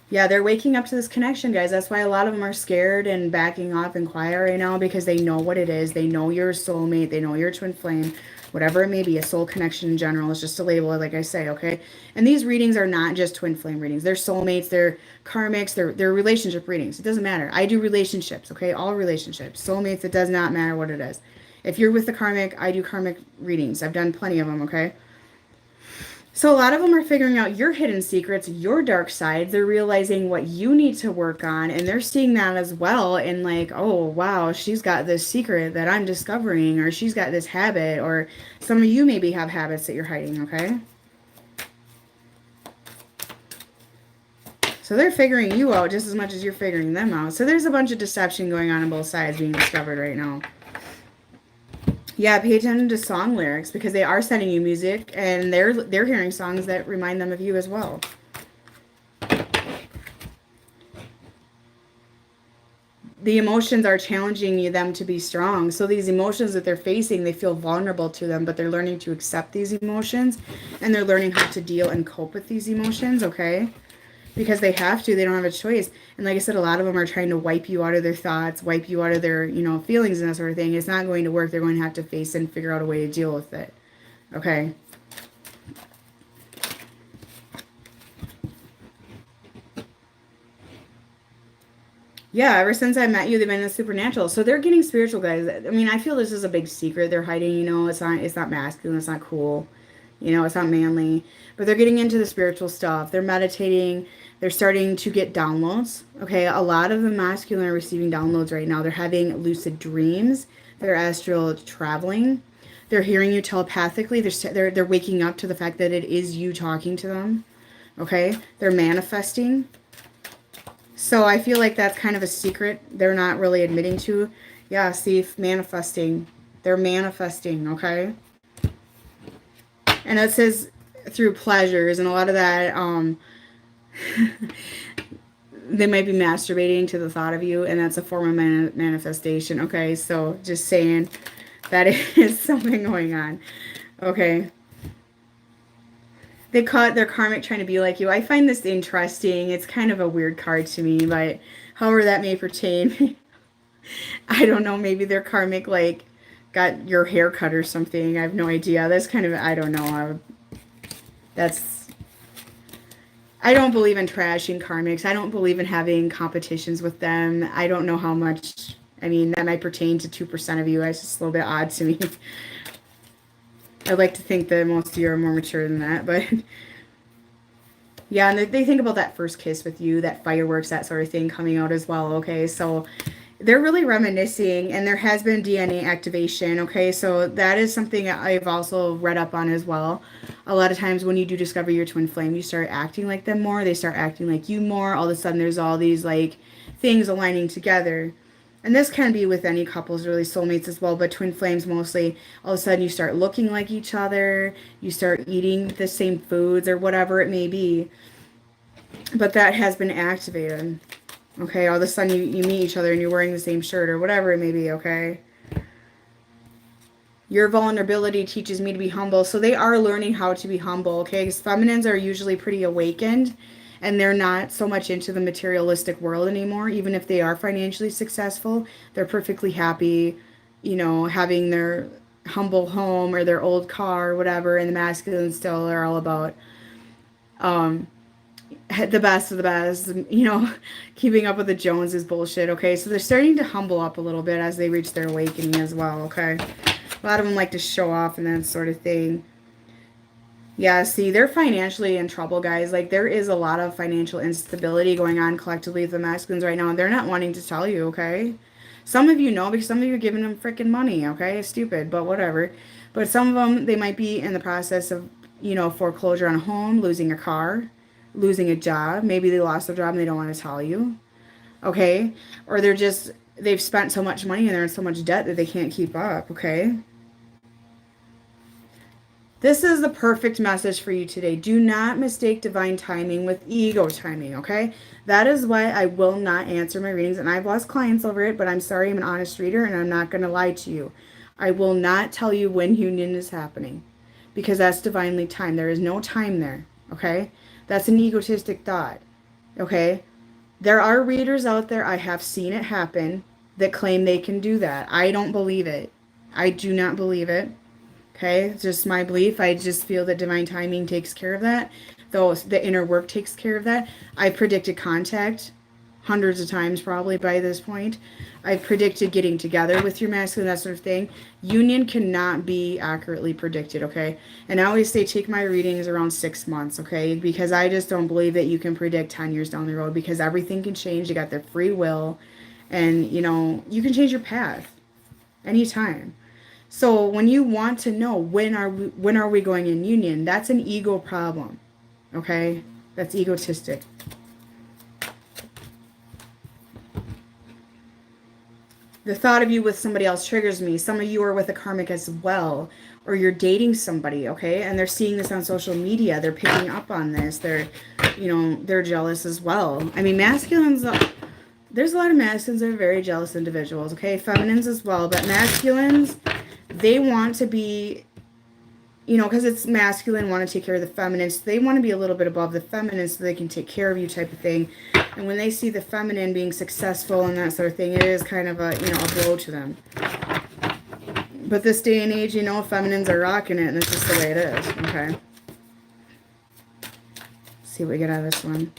Yeah, they're waking up to this connection, guys. That's why a lot of them are scared and backing off and quiet right now because they know what it is. They know you're a soulmate. They know you're a twin flame. Whatever it may be, a soul connection in general is just a label, like I say, okay? And these readings are not just twin flame readings. They're soulmates, they're karmics, they're relationship readings. It doesn't matter. I do relationships, okay? All relationships. Soulmates, it does not matter what it is. If you're with the karmic, I do karmic readings. I've done plenty of them, okay? So a lot of them are figuring out your hidden secrets, your dark sides. They're realizing what you need to work on, and they're seeing that as well. And like, oh, wow, she's got this secret that I'm discovering, or she's got this habit, or some of you maybe have habits that you're hiding, okay? So they're figuring you out just as much as you're figuring them out. So there's a bunch of deception going on both sides being discovered right now. Yeah, pay attention to song lyrics because they are sending you music and they're hearing songs that remind them of you as well. The emotions are challenging them to be strong. So these emotions that they're facing, they feel vulnerable to them, but they're learning to accept these emotions and they're learning how to deal and cope with these emotions, okay? Because they have to, they don't have a choice. And like I said, a lot of them are trying to wipe you out of their thoughts, wipe you out of their, you know, feelings and that sort of thing. It's not going to work. They're going to have to face it and figure out a way to deal with it. Okay. Yeah, ever since I met you, they've been in the supernatural. So they're getting spiritual, guys. I mean, I feel this is a big secret they're hiding, you know, it's not masculine, it's not cool. You know, it's not manly. But they're getting into the spiritual stuff. They're meditating. They're starting to get downloads. Okay, a lot of the masculine are receiving downloads right now. They're having lucid dreams. They're astral traveling. They're hearing you telepathically. They're waking up to the fact that it is you talking to them. Okay, they're manifesting. So I feel like that's kind of a secret they're not really admitting to. Yeah, see, manifesting. They're manifesting, okay? And it says through pleasures, and a lot of that, they might be masturbating to the thought of you, and that's a form of manifestation, okay? So just saying that is something going on, okay? They caught their karmic trying to be like you. I find this interesting. It's kind of a weird card to me, but however that may pertain, I don't know, maybe their karmic, like, got your hair cut or something. I have no idea. That's kind of, I don't know. I don't believe in trashing karmics. I don't believe in having competitions with them. I don't know how much, I mean, that might pertain to 2% of you. It's just a little bit odd to me. I'd like to think that most of you are more mature than that, but yeah, and they think about that first kiss with you, that fireworks, that sort of thing coming out as well, okay? So they're really reminiscing, and there has been DNA activation, okay? So that is something I've also read up on as well. A lot of times when you do discover your twin flame, you start acting like them more. They start acting like you more. All of a sudden, there's all these, like, things aligning together. and this can be with any couples, really, soulmates as well, but twin flames mostly, all of a sudden you start looking like each other, you start eating the same foods or whatever it may be, but that has been activated. Okay, all of a sudden you meet each other and you're wearing the same shirt or whatever it may be, okay? Your vulnerability teaches me to be humble. So they are learning how to be humble, okay? Because feminines are usually pretty awakened and they're not so much into the materialistic world anymore. Even if they are financially successful, they're perfectly happy, you know, having their humble home or their old car or whatever. And the masculines still are all about the best of the best, you know, keeping up with the Joneses bullshit, okay? So they're starting to humble up a little bit as they reach their awakening as well, okay? A lot of them like to show off and that sort of thing. Yeah, see, they're financially in trouble, guys. Like, there is a lot of financial instability going on collectively with the masculines right now, and they're not wanting to tell you, okay? Some of you know because some of you are giving them freaking money, okay? It's stupid, but whatever. But some of them, they might be in the process of, you know, foreclosure on a home, losing a car, losing a job. Maybe they lost their job and they don't want to tell you, okay? Or they've spent so much money and they're in so much debt that they can't keep up, okay? This is the perfect message for you today. Do not mistake divine timing with ego timing, okay? That is why I will not answer my readings, and I've lost clients over it, but I'm sorry, I'm an honest reader, and I'm not going to lie to you. I will not tell you when union is happening, because that's divinely timed. There is no time there, okay? That's an egotistic thought, okay? There are readers out there, I have seen it happen, that claim they can do that. I don't believe it. I do not believe it. Okay, it's just my belief. I just feel that divine timing takes care of that. Though the inner work takes care of that. I predicted contact hundreds of times probably by this point. I've predicted getting together with your masculine, that sort of thing. Union cannot be accurately predicted, okay? And I always say take my readings around 6 months, okay? Because I just don't believe that you can predict 10 years down the road because everything can change. You got their free will. And, you know, you can change your path anytime. So when you want to know when are we going in union, that's an ego problem, okay? That's egotistic. The thought of you with somebody else triggers me. Some of you are with a karmic as well, or you're dating somebody, okay? And they're seeing this on social media. They're picking up on this. They're, you know, they're jealous as well. I mean, masculines, there's a lot of masculines that are very jealous individuals, okay? Feminines as well, but masculines, they want to be, you know, because it's masculine, want to take care of the feminine. So they want to be a little bit above the feminine so they can take care of you type of thing. And when they see the feminine being successful and that sort of thing, it is kind of a, you know, a blow to them. But this day and age, you know, feminines are rocking it and it's just the way it is, okay? Let's see what we get out of this one.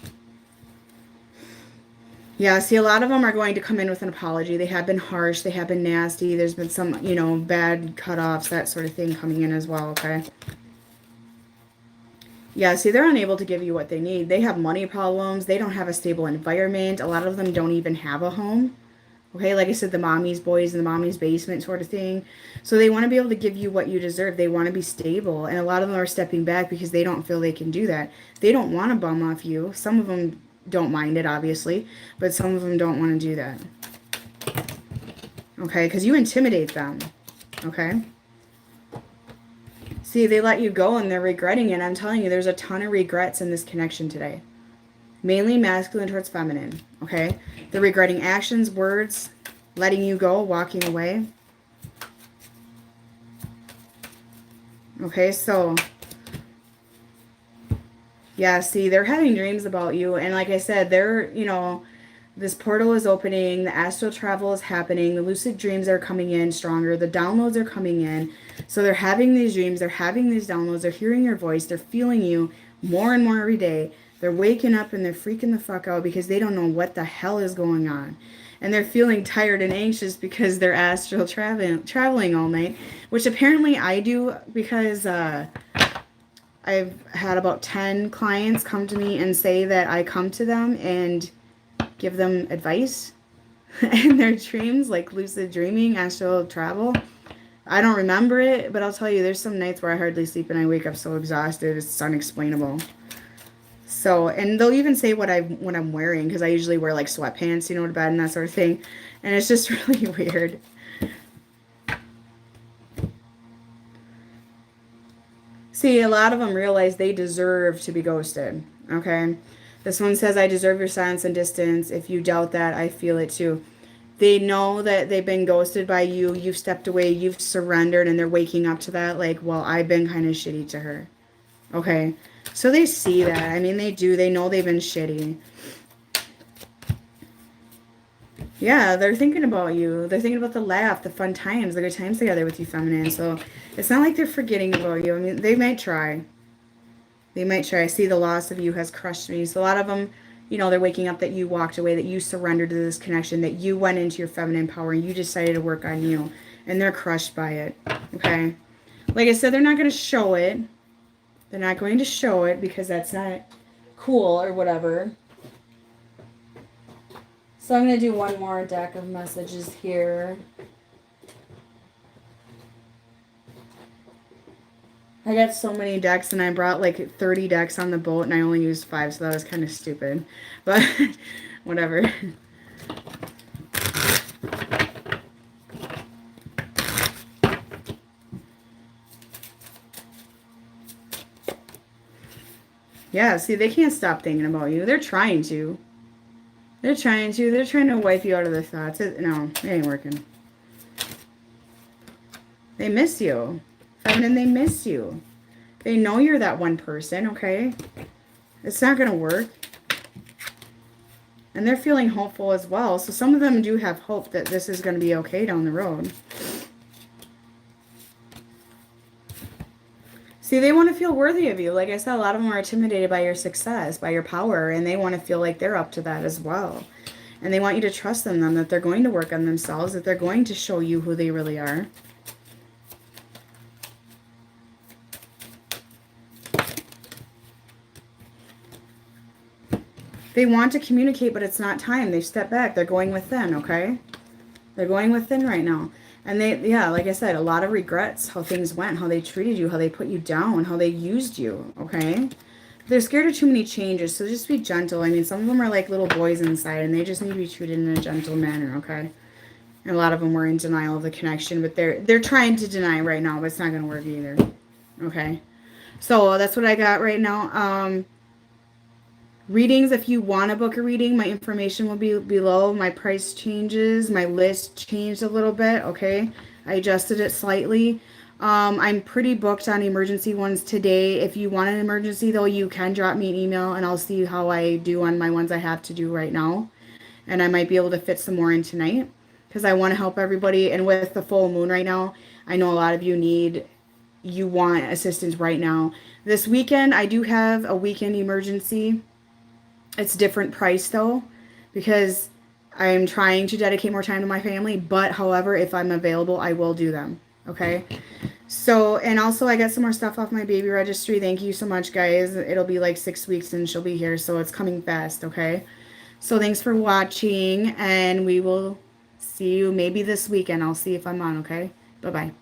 Yeah, see, a lot of them are going to come in with an apology. They have been harsh. They have been nasty. There's been some, you know, bad cutoffs, that sort of thing coming in as well, okay? Yeah, see, they're unable to give you what they need. They have money problems. They don't have a stable environment. A lot of them don't even have a home. Okay, like I said, the mommy's boys in the mommy's basement sort of thing. So they want to be able to give you what you deserve. They want to be stable. And a lot of them are stepping back because they don't feel they can do that. They don't want to bum off you. Some of them don't mind it, obviously, but some of them don't want to do that. Okay, because you intimidate them. Okay? See, they let you go and they're regretting it. I'm telling you, there's a ton of regrets in this connection today. Mainly masculine towards feminine. Okay? They're regretting actions, words, letting you go, walking away. Okay, so yeah, see, they're having dreams about you. And like I said, they're, you know, this portal is opening. The astral travel is happening. The lucid dreams are coming in stronger. The downloads are coming in. So they're having these dreams. They're having these downloads. They're hearing your voice. They're feeling you more and more every day. They're waking up and they're freaking the fuck out because they don't know what the hell is going on. And they're feeling tired and anxious because they're astral traveling all night. Which apparently I do because I've had about 10 clients come to me and say that I come to them and give them advice in their dreams, like lucid dreaming, astral travel. I don't remember it, but I'll tell you, there's some nights where I hardly sleep and I wake up so exhausted, it's unexplainable. So, and they'll even say what I'm wearing, because I usually wear like sweatpants, you know, to bed and that sort of thing. And it's just really weird. See, a lot of them realize they deserve to be ghosted, okay? This one says, I deserve your silence and distance. If you doubt that, I feel it too. They know that they've been ghosted by you. You've stepped away. You've surrendered. And they're waking up to that. Like, well, I've been kind of shitty to her. Okay. So they see that. I mean, they do. They know they've been shitty. Yeah, they're thinking about you. They're thinking about the laugh, the fun times, the good times together with you, feminine. So it's not like they're forgetting about you. I mean, they might try. They might try. I see the loss of you has crushed me. So a lot of them, you know, they're waking up that you walked away, that you surrendered to this connection, that you went into your feminine power and you decided to work on you. And they're crushed by it. Okay. Like I said, they're not going to show it. They're not going to show it because that's not cool or whatever. So I'm going to do one more deck of messages here. I got so many decks and I brought like 30 decks on the boat and I only used 5, so that was kind of stupid. But whatever. Yeah, see, they can't stop thinking about you. They're trying to. They're trying to. They're trying to wipe you out of their thoughts. No, it ain't working. They miss you. Feminine, they miss you. They know you're that one person, okay? It's not going to work. And they're feeling hopeful as well. So some of them do have hope that this is going to be okay down the road. See, they want to feel worthy of you. Like I said, a lot of them are intimidated by your success, by your power, and they want to feel like they're up to that as well. And they want you to trust in them, that they're going to work on themselves, that they're going to show you who they really are. They want to communicate, but it's not time. They've stepped back. They're going within, okay? They're going within right now. And they, yeah, like I said, a lot of regrets, how things went, how they treated you, how they put you down, how they used you, okay? They're scared of too many changes, so just be gentle. I mean, some of them are like little boys inside, and they just need to be treated in a gentle manner, okay? And a lot of them were in denial of the connection, but they're trying to deny right now, but it's not going to work either, okay? So that's what I got right now. Readings, if you want to book a reading, my information will be below. My price changes. My list changed a little bit, okay? I adjusted it slightly. I'm pretty booked on emergency ones today. If you want an emergency, though, you can drop me an email, and I'll see how I do on my ones I have to do right now. And I might be able to fit some more in tonight because I want to help everybody. And with the full moon right now, I know a lot of you want assistance right now. This weekend, I do have a weekend emergency. It's different price though, because I'm trying to dedicate more time to my family. But however, if I'm available, I will do them. Okay. So, and also I got some more stuff off my baby registry. Thank you so much, guys. It'll be like 6 weeks and she'll be here. So it's coming fast. Okay. So thanks for watching, and we will see you maybe this weekend. I'll see if I'm on. Okay. Bye-bye.